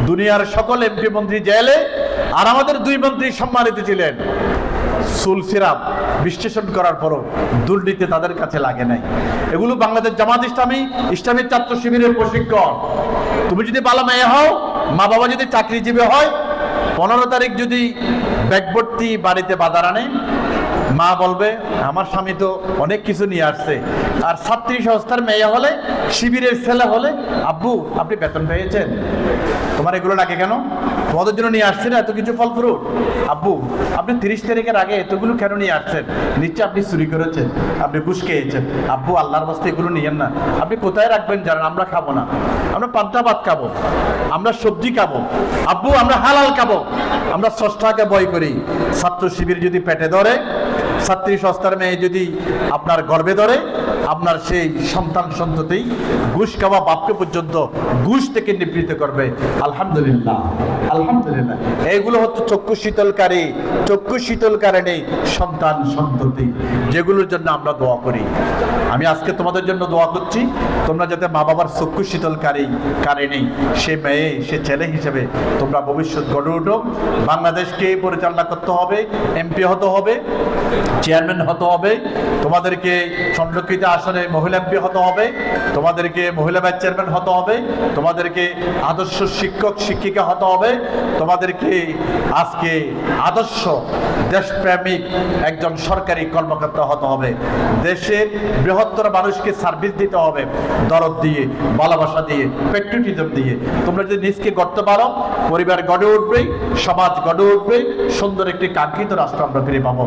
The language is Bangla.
দুনিয়ার সকল এমপি মন্ত্রী জেলে, আর আমাদের 2 মন্ত্রী সম্মানিত ছিলেন। সুল সিরাপ বিশ্লেষণ করার পরও দুর্নীতি তাদের কাছে লাগে নাই। এগুলো বাংলাদেশ জামাত ইসলামী ইসলামী ছাত্র শিবিরের প্রশিক্ষণ। তুমি যদি ভালো মেয়ে হও, মা বাবা যদি চাকরিজীবী হয়, 15 তারিখ যদি ব্যাগভর্তি বাড়িতে বাজার আনে, মা বলবে আমার স্বামী তো অনেক কিছু নিয়ে আসছে। আর ছাত্রী সংস্থার মেয়ে হলে, শিবিরের ছেলে হলে, আব্বু আপনি বেতন পেয়েছেন, তোমার এগুলো লাগে কেন? তোমাদের জন্য নিয়ে আসছেন এত কিছু ফল ফ্রুট। আব্বু আপনি 30 তারিখের আগে এতগুলো কেন নিয়ে আসছেন? নিশ্চয় আপনি চুরি করেছেন, আপনি ঘুষ খেয়েছেন। আব্বু আল্লাহর বাস্তে এগুলো নিয়েন না। আপনি কোথায় রাখবেন জানেন? আমরা খাবো না, আমরা পান্তা ভাত খাবো, আমরা সবজি খাবো। আব্বু আমরা হালাল খাবো, আমরা স্রষ্টাকে ভয় করি। ছাত্র শিবির যদি পেটে ধরে, ছাত্রী সংস্থার মেয়ে যদি আপনার গর্বে ধরে, আপনার সেই সন্তান সন্ততি ঘুষ খাওয়া বাপকে পর্যন্ত ঘুষ থেকে নিবৃত্ত করবে। আলহামদুলিল্লাহ, আলহামদুলিল্লাহ। এইগুলো হচ্ছে চক্ষু শীতলকারী সন্তান সন্ততি, যেগুলোর জন্য আমরা দোয়া করি। আমি আজকে তোমাদের জন্য দোয়া করছি, তোমরা যাতে মা বাবার চক্ষু শীতলকারী নেই সে মেয়ে সে ছেলে হিসেবে তোমরা ভবিষ্যৎ গড়ে উঠো। বাংলাদেশকে পরিচালনা করতে হবে, এমপি হতে হবে, চেয়ারম্যান হতে হবে, তোমাদেরকে সংরক্ষিত আসনে মহিলা এমপি হতে হবে, তোমাদেরকে মহিলা ভাইস চেয়ারম্যান হতে হবে, তোমাদেরকে আদর্শ শিক্ষক শিক্ষিকা হতে হবে, তোমাদেরকে আজকে আদর্শ দেশপ্রেমিক একজন সরকারি কর্মকর্তা হতে হবে। দেশের বৃহত্তর মানুষকে সার্ভিস দিতে হবে, দরদ দিয়ে, ভালোবাসা দিয়ে, পেট্রিয়টিজম দিয়ে। তোমরা যদি নিজকে গড়তে পারো, পরিবার গড়ে উঠবে, সমাজ গড়ে উঠবে, সুন্দর একটি কাঙ্ক্ষিত রাষ্ট্র আমরা ফিরে পাবো।